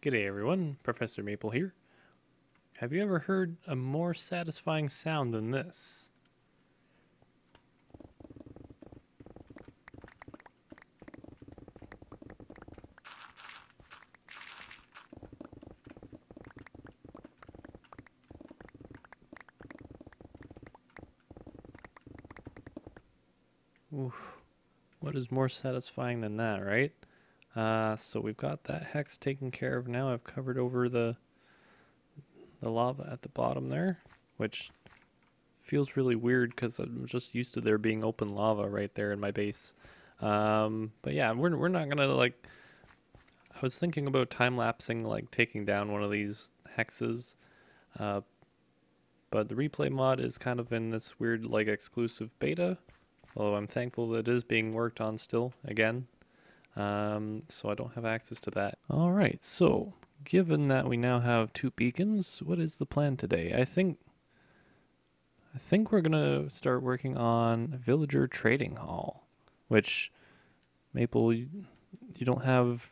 G'day everyone, Professor Maple here. Have you ever heard a more satisfying sound than this? Oof, what is more satisfying than that, right? So we've got that hex taken care of now. I've covered over the lava at the bottom there, which feels really weird because I'm just used to there being open lava right there in my base. But yeah, we're not gonna I was thinking about time-lapsing, like taking down one of these hexes, but the replay mod is kind of in this weird like exclusive beta, although I'm thankful that it is being worked on still again. So I don't have access to that. Alright, so given that we now have 2 beacons, what is the plan today? I think we're gonna start working on Villager Trading Hall, which Maple, you don't have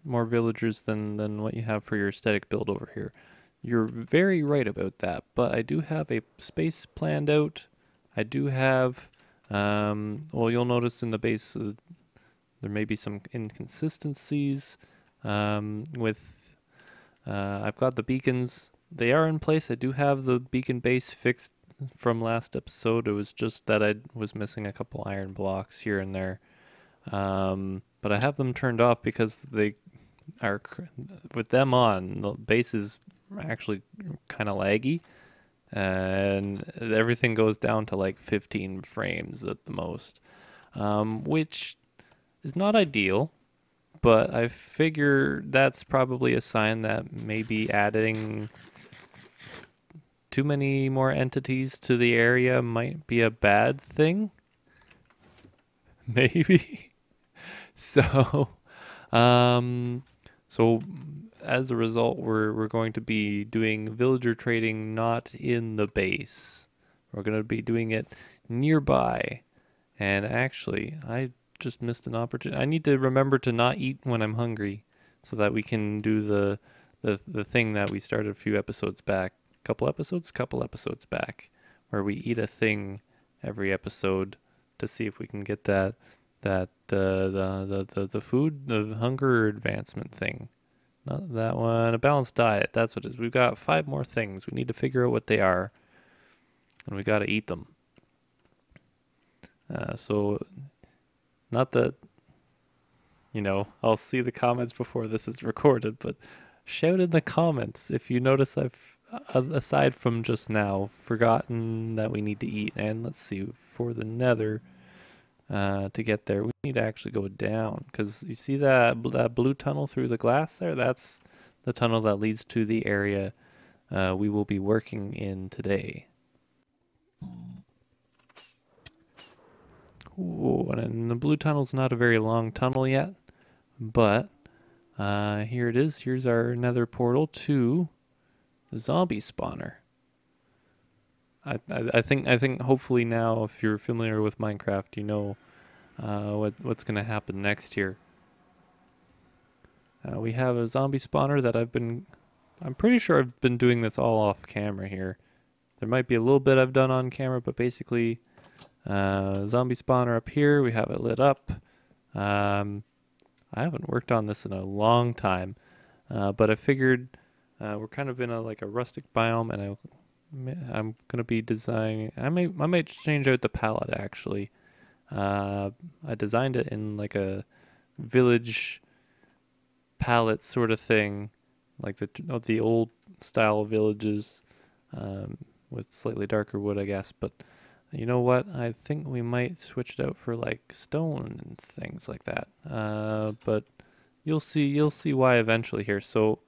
more villagers than what you have for your aesthetic build over here. You're very right about that, but I do have a space planned out. I do have, well, you'll notice in the base there may be some inconsistencies with, I've got the beacons. They are in place. I do have the beacon base fixed from last episode. It was just that I was missing a couple iron blocks here and there. But I have them turned off because they are, with them on, the base is actually kind of laggy. And everything goes down to like 15 frames at the most, which is not ideal, but I figure that's probably a sign that maybe adding too many more entities to the area might be a bad thing. Maybe. So, so as a result, we're going to be doing villager trading not in the base. We're going to be doing it nearby. And actually, I just missed an opportunity. I need to remember to not eat when I'm hungry so that we can do the thing that we started a few episodes back. Couple episodes back, where we eat a thing every episode to see if we can get the food, the hunger advancement thing. Not that one, a balanced diet. That's what it is. We've got 5 more things. We need to figure out what they are, and we got to eat them. So, not that, I'll see the comments before this is recorded, but shout in the comments if you notice I've, aside from just now, forgotten that we need to eat. And let's see, for the nether, to get there, we need to actually go down, because you see that blue tunnel through the glass there? That's the tunnel that leads to the area we will be working in today. Ooh, and the blue tunnel's not a very long tunnel yet, but here it is. Here's our nether portal to the zombie spawner. I think hopefully now, if you're familiar with Minecraft, you know what's gonna happen next here. We have a zombie spawner that I'm pretty sure I've been doing this all off camera here. There might be a little bit I've done on camera, but basically, zombie spawner up here. We have it lit up. I haven't worked on this in a long time, but I figured we're kind of in a rustic biome, and I'm gonna be designing. I might change out the palette actually. I designed it in like a village palette sort of thing, like the old style villages, with slightly darker wood, I guess. But you know what? I think we might switch it out for like stone and things like that. But you'll see why eventually here. So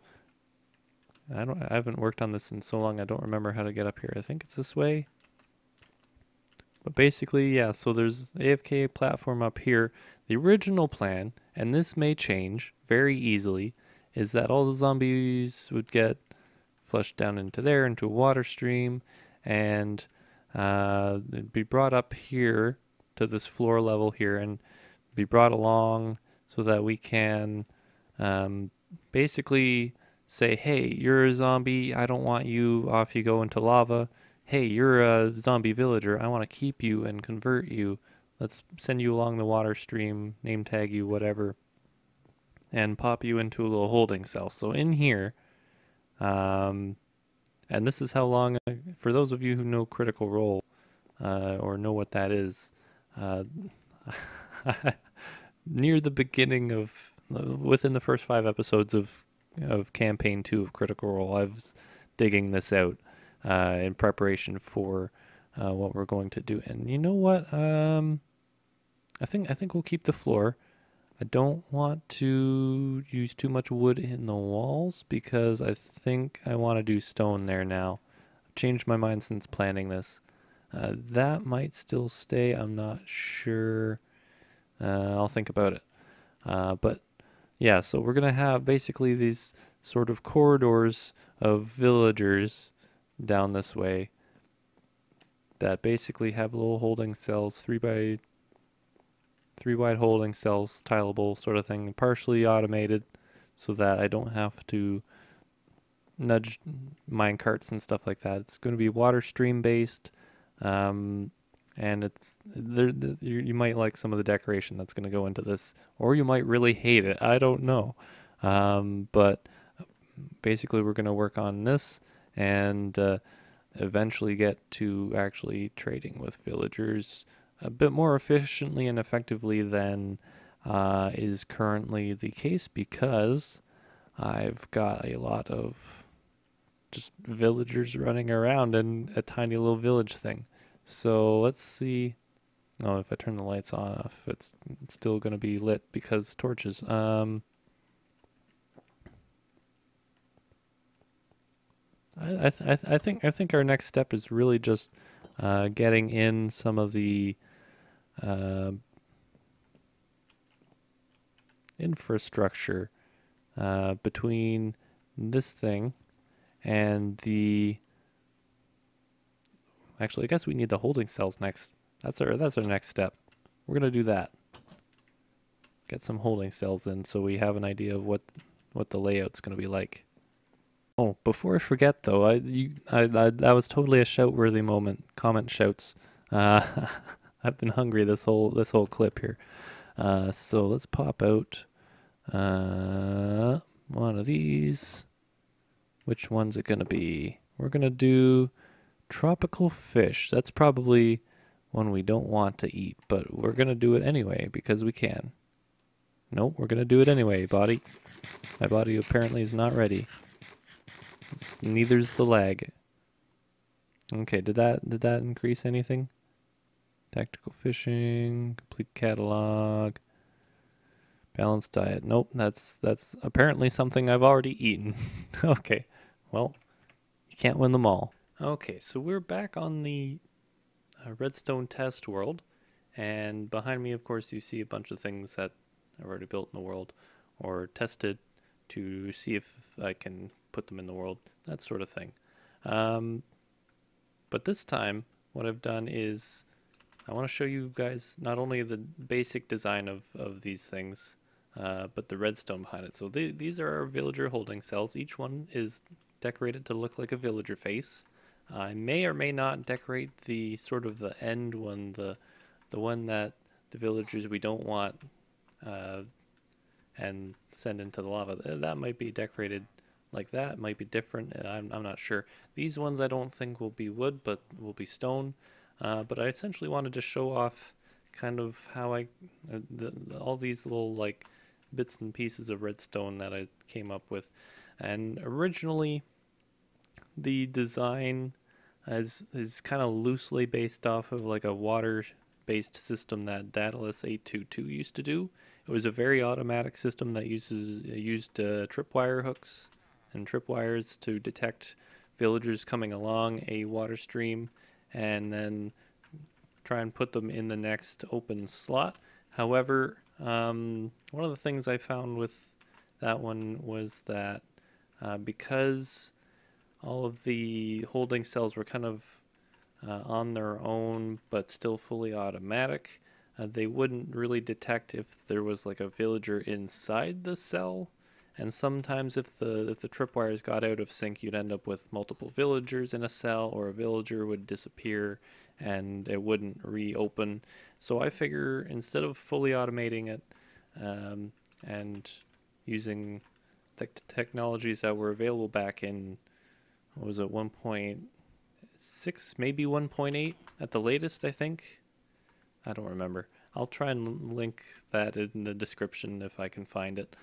I haven't worked on this in so long. I don't remember how to get up here. I think it's this way. But basically, yeah, so there's AFK platform up here. The original plan, and this may change very easily, is that all the zombies would get flushed down into there, into a water stream, and it'd be brought up here to this floor level here and be brought along so that we can basically say, hey, you're a zombie, I don't want you, off you go into lava. Hey, you're a zombie villager, I want to keep you and convert you. Let's send you along the water stream, name tag you, whatever, and pop you into a little holding cell. So in here, and this is how long, for those of you who know Critical Role, or know what that is, uh, near the beginning of, within the first 5 episodes of campaign 2 of Critical Role, I was digging this out in preparation for what we're going to do. And you know what? I think we'll keep the floor. I don't want to use too much wood in the walls because I think I want to do stone there now. I've changed my mind since planning this. That might still stay. I'm not sure. I'll think about it. But yeah, so we're going to have basically these sort of corridors of villagers down this way that basically have little holding cells, 3 wide holding cells, tileable sort of thing, partially automated so that I don't have to nudge mine carts and stuff like that. It's going to be water stream based, and it's you might like some of the decoration that's going to go into this, or you might really hate it. I don't know, but basically we're going to work on this and eventually get to actually trading with villagers a bit more efficiently and effectively than is currently the case, because I've got a lot of just villagers running around in a tiny little village thing. So let's see. Oh, if I turn the lights off, it's still going to be lit because torches. I think our next step is really just getting in some of the infrastructure between this thing and the. Actually, I guess we need the holding cells next. That's our next step. We're gonna do that. Get some holding cells in so we have an idea of what the layout's gonna be like. Oh, before I forget though, that was totally a shout-worthy moment. Comment shouts. I've been hungry this whole clip here. So let's pop out one of these. Which one's it gonna be? We're gonna do tropical fish. That's probably one we don't want to eat, but we're gonna do it anyway because we can. Nope, we're gonna do it anyway, body. My body apparently is not ready. Neither's the lag. Okay, did that increase anything? Tactical fishing, complete catalog, balanced diet. Nope, that's apparently something I've already eaten. Okay, well, you can't win them all. Okay, so we're back on the redstone test world, and behind me, of course, you see a bunch of things that I've already built in the world or tested to see if I can put them in the world, that sort of thing. But this time, what I've done is I want to show you guys not only the basic design of these things, but the redstone behind it. So these are our villager holding cells. Each one is decorated to look like a villager face. I may or may not decorate the sort of the end one, the one that the villagers we don't want and send into the lava. That might be decorated like that. It might be different. I'm not sure. These ones I don't think will be wood, but will be stone. But I essentially wanted to show off kind of how all these little like bits and pieces of redstone that I came up with. And originally, the design is kind of loosely based off of like a water-based system that Daedalus 822 used to do. It was a very automatic system that used tripwire hooks and tripwires to detect villagers coming along a water stream and then try and put them in the next open slot. However, one of the things I found with that one was that because all of the holding cells were kind of on their own but still fully automatic, they wouldn't really detect if there was like a villager inside the cell, And sometimes if the tripwires got out of sync, you'd end up with multiple villagers in a cell, or a villager would disappear and it wouldn't reopen. So I figure instead of fully automating it and using the technologies that were available back in, what was it, 1.6, maybe 1.8 at the latest, I think. I don't remember. I'll try and link that in the description if I can find it.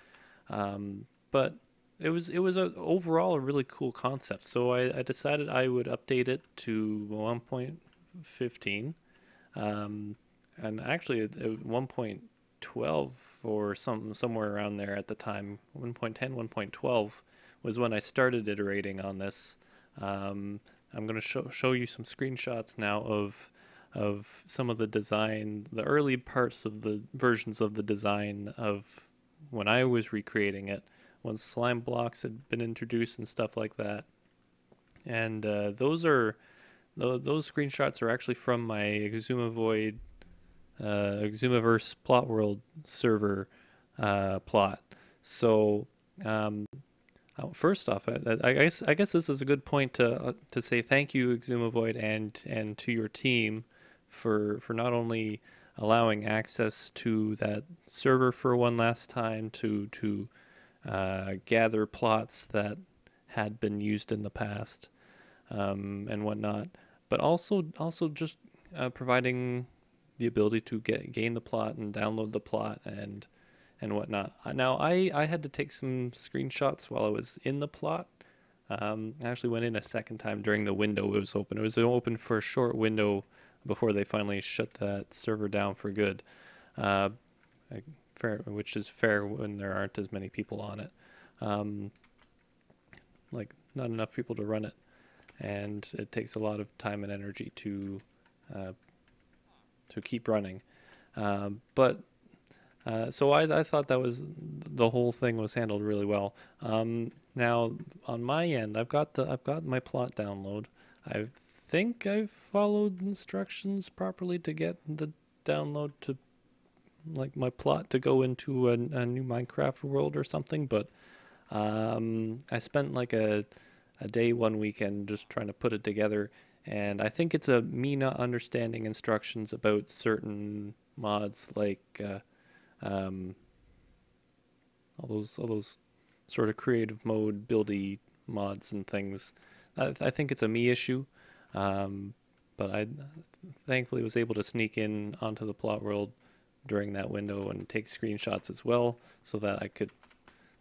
But it was overall a really cool concept. So I decided I would update it to 1.15, and actually at 1.12 or somewhere around there at the time. 1.10, 1.12 was when I started iterating on this. I'm going to show you some screenshots now of some of the design, the early parts of the versions of the design of when I was recreating it, when slime blocks had been introduced and stuff like that. And those screenshots are actually from my Exumaverse plot world server plot. So first off, I guess this is a good point to say thank you, Exumavoid, and to your team for not only allowing access to that server for one last time to gather plots that had been used in the past and whatnot, but also just providing the ability to gain the plot and download the plot and whatnot. Now I had to take some screenshots while I was in the plot. I actually went in a second time during the window it was open. It was open for a short window before they finally shut that server down for good. Which is fair when there aren't as many people on it. Like not enough people to run it, and it takes a lot of time and energy to keep running. But so I thought that was the whole thing was handled really well. Now on my end, I've got my plot download. I think I've followed instructions properly to get the download to like my plot to go into a new Minecraft world or something, but I spent like a day one weekend just trying to put it together, and I think it's me not understanding instructions about certain mods like all those sort of creative mode buildy mods and things. I think it's a me issue, but I thankfully was able to sneak in onto the plot world during that window and take screenshots as well, so that I could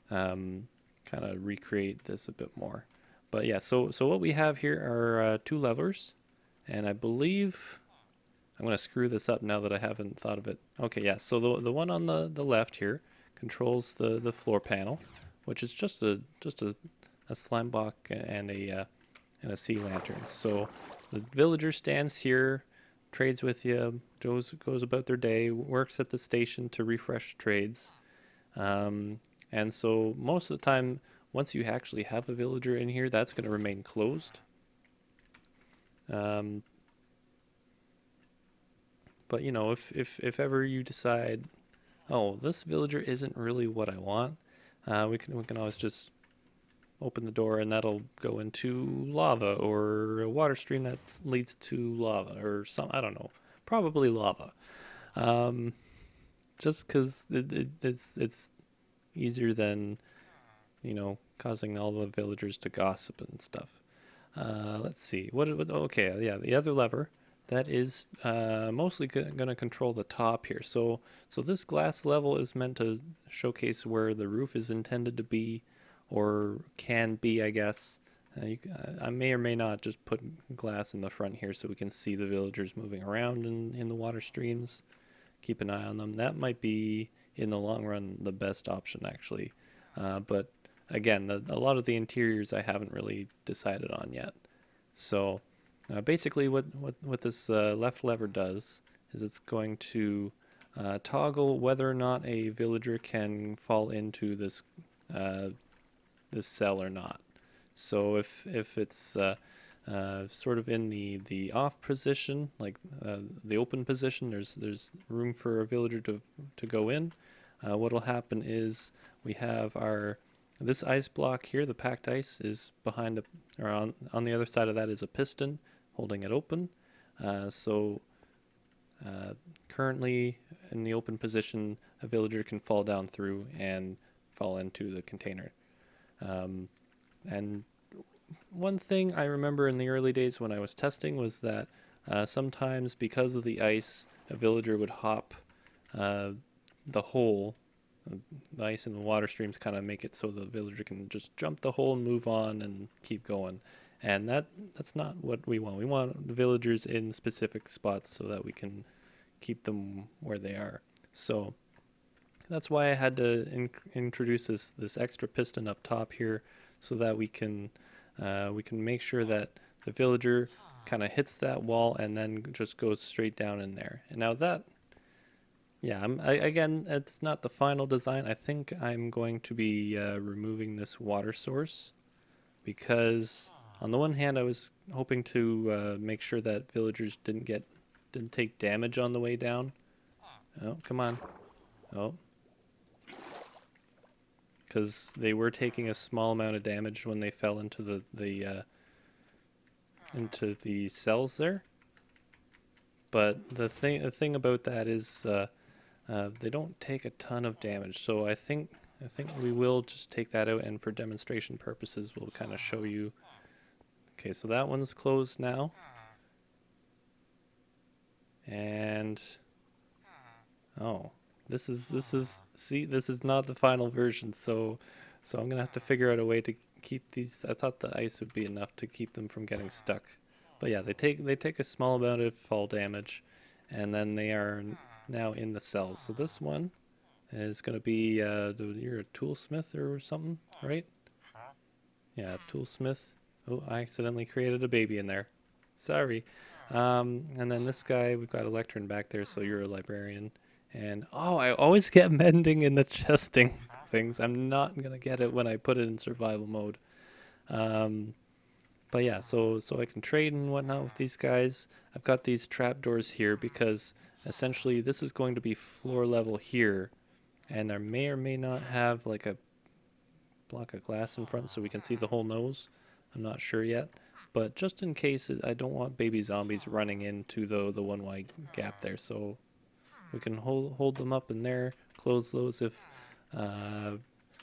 kind of recreate this a bit more. But yeah, so what we have here are 2 levers, and I believe I'm going to screw this up now that I haven't thought of it. Okay, yeah, so the one on the left here controls the floor panel, which is just a slime block and a sea lantern. So the villager stands here, trades with you, goes about their day, works at the station to refresh trades. And so most of the time, once you actually have a villager in here, that's going to remain closed. But you know, if ever you decide, oh, this villager isn't really what I want, we can always just open the door and that'll go into lava or a water stream that leads to lava or I don't know, probably lava. Just because it's easier than, you know, causing all the villagers to gossip and stuff. Let's see. Okay, yeah, the other lever that is mostly going to control the top here. So this glass level is meant to showcase where the roof is intended to be, or can be, I guess. I may or may not just put glass in the front here so we can see the villagers moving around in the water streams. Keep an eye on them. That might be, in the long run, the best option, actually. But again, a lot of the interiors I haven't really decided on yet. So basically what this left lever does is it's going to toggle whether or not a villager can fall into this cell or not. So if it's sort of in the off position, like the open position, there's room for a villager to go in. What'll happen is we have our This ice block here, the packed ice, is behind or on the other side of that is a piston holding it open. So currently in the open position, a villager can fall down through and fall into the container. And one thing I remember in the early days when I was testing was that sometimes because of the ice, a villager would hop the hole. The ice and the water streams kind of make it so the villager can just jump the hole and move on and keep going. And that's not what we want. We want the villagers in specific spots so that we can keep them where they are. So that's why I had to introduce this extra piston up top here, so that we can make sure that the villager kind of hits that wall and then just goes straight down in there. And now that, yeah, again, it's not the final design. I think I'm going to be removing this water source, because on the one hand I was hoping to make sure that villagers didn't take damage on the way down. Oh, come on. Oh. Because they were taking a small amount of damage when they fell into the cells there. But the thing about that is they don't take a ton of damage. So I think we will just take that out, and for demonstration purposes we'll kind of show you. Okay, so that one's closed now. And oh, this is not the final version, so I'm gonna have to figure out a way to keep these. I thought the ice would be enough to keep them from getting stuck, but yeah, they take a small amount of fall damage, and then they are now in the cells. So this one is gonna be you're a toolsmith or something, right? Yeah, toolsmith. Oh, I accidentally created a baby in there. Sorry. And then this guy, we've got Electron back there, so you're a librarian. And oh, I always get mending in the chesting things. I'm not gonna get it when I put it in survival mode. But yeah, so I can trade and whatnot with these guys. I've got these trapdoors here because essentially this is going to be floor level here, and I may or may not have like a block of glass in front so we can see the whole nose. I'm not sure yet, but just in case, I don't want baby zombies running into the one wide gap there, so we can hold them up in there, close those if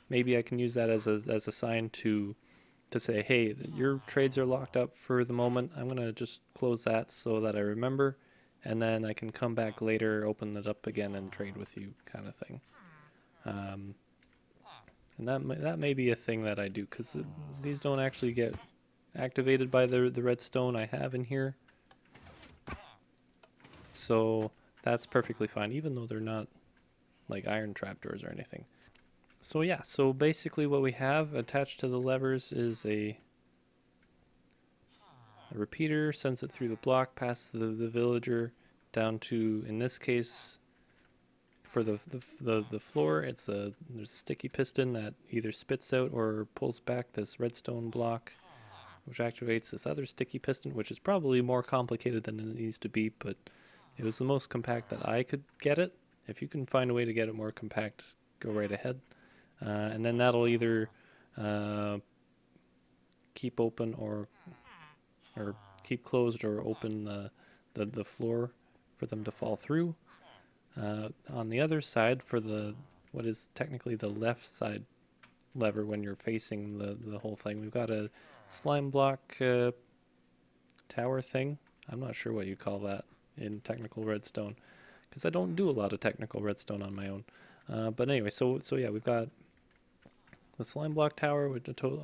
maybe I can use that as a sign to say, hey, your trades are locked up for the moment. I'm gonna just close that so that I remember, and then I can come back later, open it up again, and trade with you, kind of thing. And that may be a thing that I do, because these don't actually get activated by the redstone I have in here. So that's perfectly fine, even though they're not like iron trapdoors or anything. So yeah, so basically what we have attached to the levers is a repeater, sends it through the block, past the villager, down to, in this case, for the floor, there's a sticky piston that either spits out or pulls back this redstone block, which activates this other sticky piston, which is probably more complicated than it needs to be, but it was the most compact that I could get it. If you can find a way to get it more compact, go right ahead. And then that'll either keep open or keep closed or open the floor for them to fall through. On the other side, for what is technically the left side lever when you're facing the whole thing, we've got a slime block tower thing. I'm not sure what you call that in technical redstone, because I don't do a lot of technical redstone on my own. But anyway, so yeah, we've got the slime block tower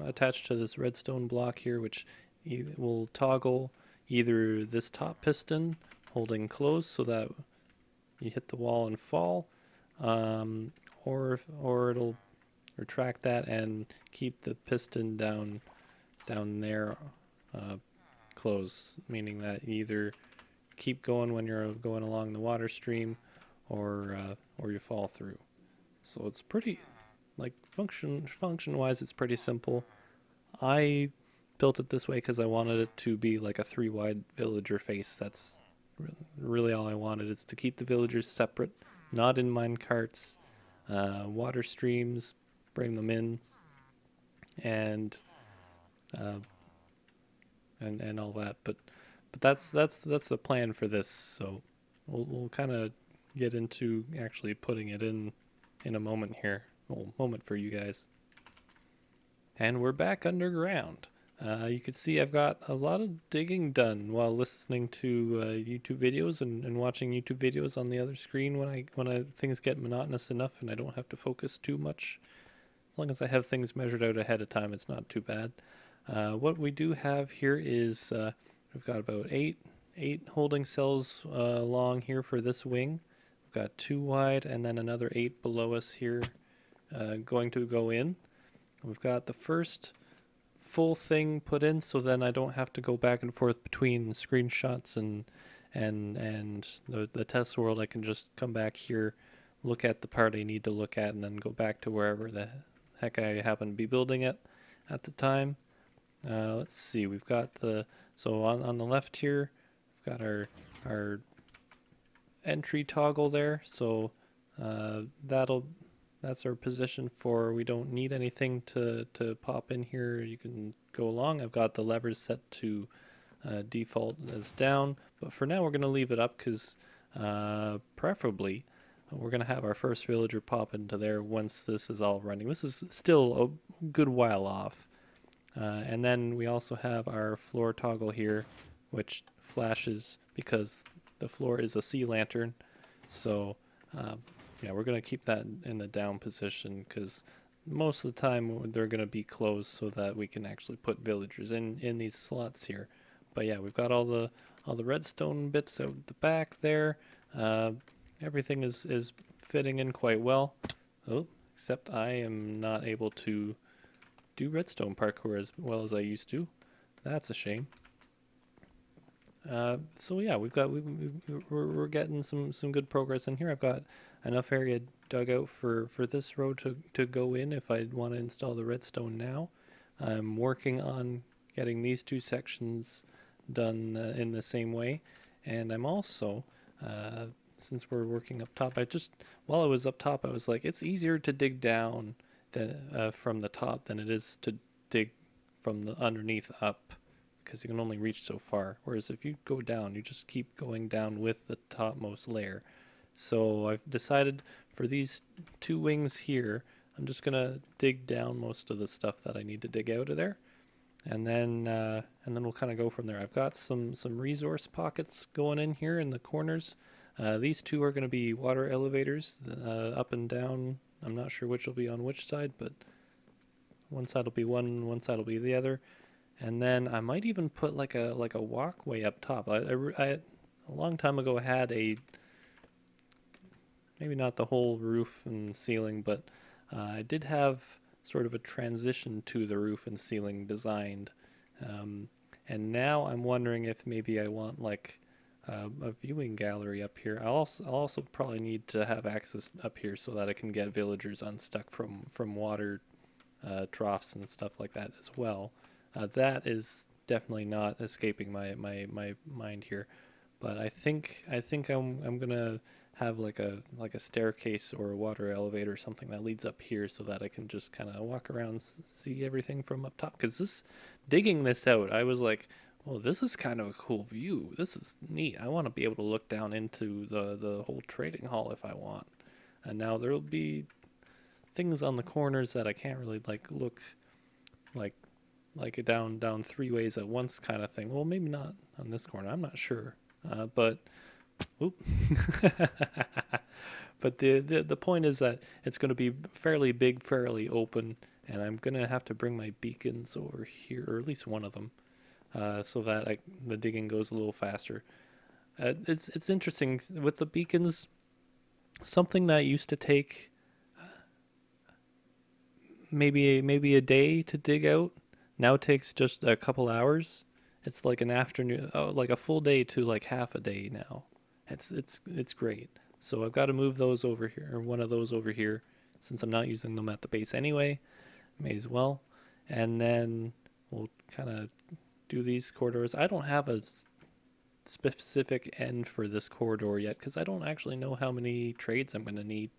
attached to this redstone block here, which will toggle either this top piston holding closed so that you hit the wall and fall, or it'll retract that and keep the piston down there closed, meaning that you either keep going when you're going along the water stream, or you fall through. So it's pretty, like, function wise, it's pretty simple. I built it this way because I wanted it to be like a 3 wide villager face. That's really all I wanted, is to keep the villagers separate, not in mine carts. Water streams, bring them in, and uh, and all that. But that's the plan for this. So we'll kind of get into actually putting it in a moment here. Well, moment for you guys. And we're back underground. You can see I've got a lot of digging done while listening to YouTube videos and watching YouTube videos on the other screen when things get monotonous enough and I don't have to focus too much. As long as I have things measured out ahead of time, it's not too bad. What we do have here is we've got about eight holding cells along here for this wing. We've got 2 wide and then another 8 below us here going to go in. We've got the first full thing put in, so then I don't have to go back and forth between screenshots and the test world. I can just come back here, look at the part I need to look at, and then go back to wherever the heck I happen to be building it at the time. Let's see, we've got so on the left here, we've got our entry toggle there, so that's our position for, we don't need anything to pop in here. You can go along. I've got the levers set to default as down, but for now we're going to leave it up because preferably we're going to have our first villager pop into there once this is all running. This is still a good while off. And then we also have our floor toggle here, which flashes because the floor is a sea lantern. So yeah, we're going to keep that in the down position because most of the time they're going to be closed so that we can actually put villagers in these slots here. But yeah, we've got all the redstone bits out the back there. Everything is fitting in quite well. Oh, except I am not able to do redstone parkour as well as I used to. That's a shame. So yeah, we're getting some good progress in here. I've got enough area dug out for this row to go in if I want to install the redstone now. I'm working on getting these 2 sections done in the same way, and I'm also since we're working up top, while I was up top, I was like, it's easier to dig down from the top than it is to dig from the underneath up, because you can only reach so far. Whereas if you go down, you just keep going down with the topmost layer. So I've decided for these 2 wings here, I'm just gonna dig down most of the stuff that I need to dig out of there, and then we'll kind of go from there. I've got some resource pockets going in here in the corners. These 2 are going to be water elevators, up and down. I'm not sure which will be on which side, but one side will be one side will be the other. And then I might even put like a walkway up top. I a long time ago had maybe not the whole roof and ceiling, but I did have sort of a transition to the roof and ceiling designed. And now I'm wondering if maybe I want like a viewing gallery up here. I'll also probably need to have access up here so that I can get villagers unstuck from water troughs and stuff like that as well. That is definitely not escaping my mind here, but I think I'm gonna have like a staircase or a water elevator or something that leads up here so that I can just kind of walk around, see everything from up top. Because digging this out, I was like, well, this is kind of a cool view. This is neat. I want to be able to look down into the whole trading hall if I want. And now there'll be things on the corners that I can't really look like down 3 ways at once kind of thing. Well, maybe not on this corner. I'm not sure. But oop. But the point is that it's going to be fairly big, fairly open, and I'm going to have to bring my beacons over here, or at least one of them, so that the digging goes a little faster. It's interesting with the beacons. Something that used to take maybe a day to dig out now takes just a couple hours. It's like an afternoon, like a full day to like half a day now. It's great. So I've got to move those over here, or one of those over here, since I'm not using them at the base anyway. May as well. And then we'll kind of do these corridors. I don't have a specific end for this corridor yet because I don't actually know how many trades I'm going to need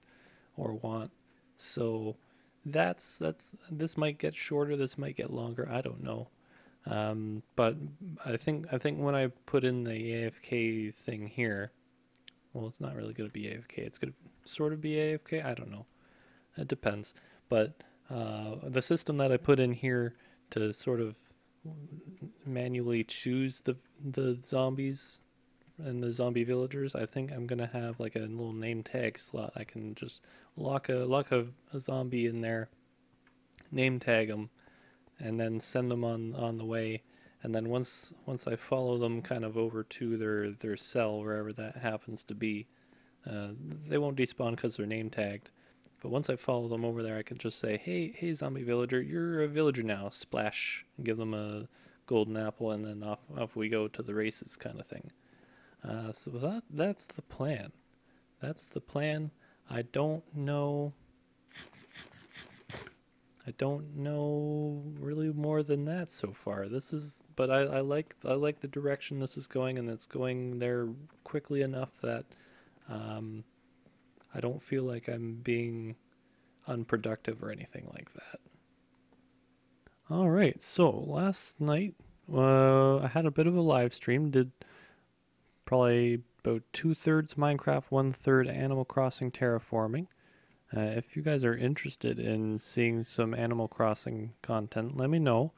or want. So this might get shorter, this might get longer, I don't know. But I think when I put in the AFK thing here, well, it's not really going to be AFK. It's going to sort of be AFK. I don't know. It depends. But the system that I put in here to sort of manually choose the zombies and the zombie villagers, I think I'm gonna have like a little name tag slot. I can just lock a zombie in there, name tag them, and then send them on the way. And then once I follow them kind of over to their cell, wherever that happens to be, they won't despawn because they're name tagged. But once I follow them over there, I can just say, hey, zombie villager, you're a villager now. Splash, and give them a golden apple, and then off we go to the races, kind of thing. So that's the plan. That's the plan. I don't know really more than that so far. But I like the direction this is going, and it's going there quickly enough that I don't feel like I'm being unproductive or anything like that. All right, so last night I had a bit of a live stream. Did probably about 2/3 Minecraft, 1/3 Animal Crossing terraforming. If you guys are interested in seeing some Animal Crossing content, let me know.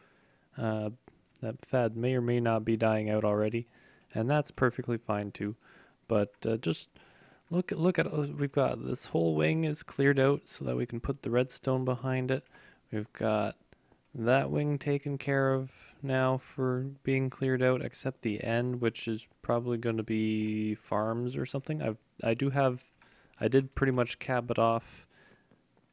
That fad may or may not be dying out already, and that's perfectly fine too. But just look at we've got this whole wing is cleared out so that we can put the redstone behind it. We've got that wing taken care of now for being cleared out, except the end, which is probably going to be farms or something. I did pretty much cap it off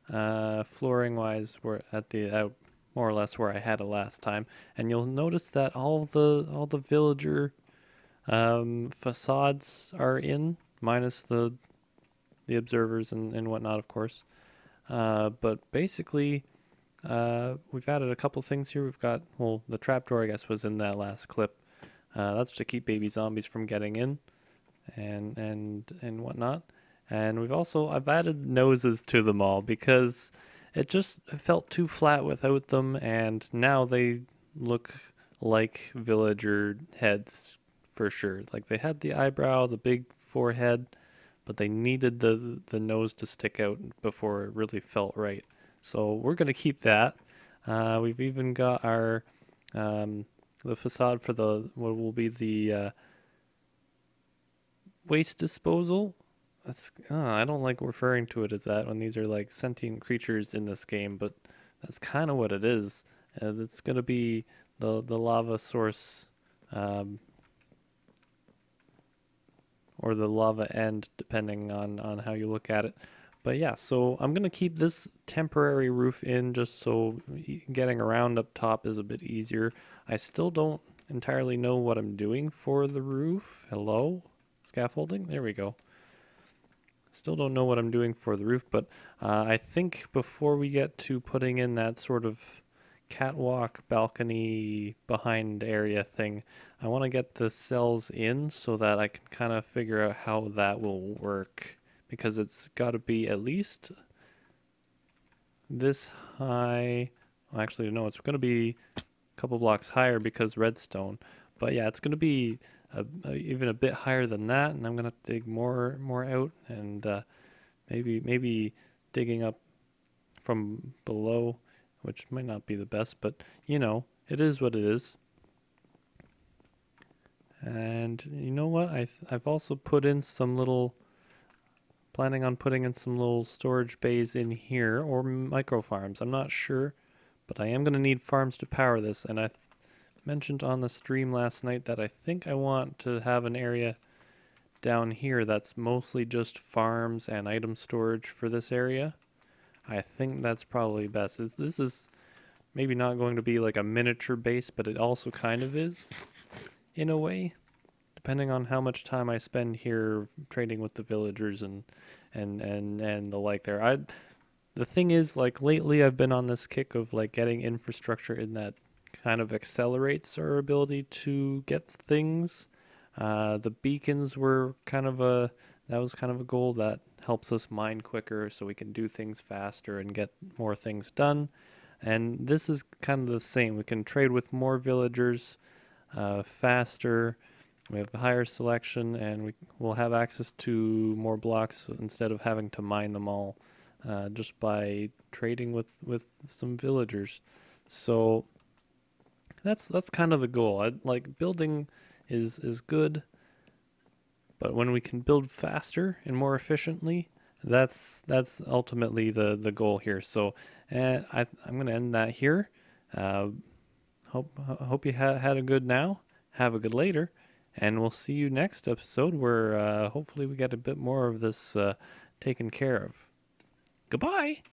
flooring wise where at the more or less where I had it last time, and you'll notice that all the villager facades are in, minus the observers and whatnot, of course. But basically we've added a couple things here. We've got, well, the trapdoor I guess was in that last clip. That's to keep baby zombies from getting in and whatnot. And I've added noses to them all because it just felt too flat without them, and now they look like villager heads for sure. Like they had the eyebrow, the big forehead, but they needed the nose to stick out before it really felt right. So we're gonna keep that. We've even got our the facade for what will be the waste disposal. I don't like referring to it as that when these are like sentient creatures in this game, but that's kind of what it is. It's gonna be the lava source, or the lava end, depending on how you look at it. But yeah, so I'm gonna keep this temporary roof in just so getting around up top is a bit easier. I still don't entirely know what I'm doing for the roof. Hello? Scaffolding? There we go. Still don't know what I'm doing for the roof, but I think before we get to putting in that sort of catwalk balcony behind area thing, I want to get the cells in so that I can kind of figure out how that will work, because it's got to be at least this high. Well, actually, no, it's going to be a couple blocks higher because redstone. But yeah, it's going to be even a bit higher than that, and I'm going to dig more out, and maybe digging up from below, which might not be the best, but you know, it is what it is. And you know what? I've also put in some little, planning on putting in some little storage bays in here, or micro farms. I'm not sure, but I am going to need farms to power this, and I mentioned on the stream last night that I think I want to have an area down here that's mostly just farms and item storage for this area. I think that's probably best. This is maybe not going to be like a miniature base, but it also kind of is in a way, depending on how much time I spend here trading with the villagers and the like there. The thing is, like, lately I've been on this kick of like getting infrastructure in that kind of accelerates our ability to get things. The beacons were kind of that was kind of a goal that helps us mine quicker so we can do things faster and get more things done. And this is kind of the same. We can trade with more villagers faster. We have a higher selection, and we'll have access to more blocks instead of having to mine them all just by trading with some villagers. So that's kind of the goal. Like building is good, but when we can build faster and more efficiently, that's ultimately the goal here. So I'm going to end that here. Uh, hope you had a good now. Have a good later. And we'll see you next episode where hopefully we get a bit more of this taken care of. Goodbye!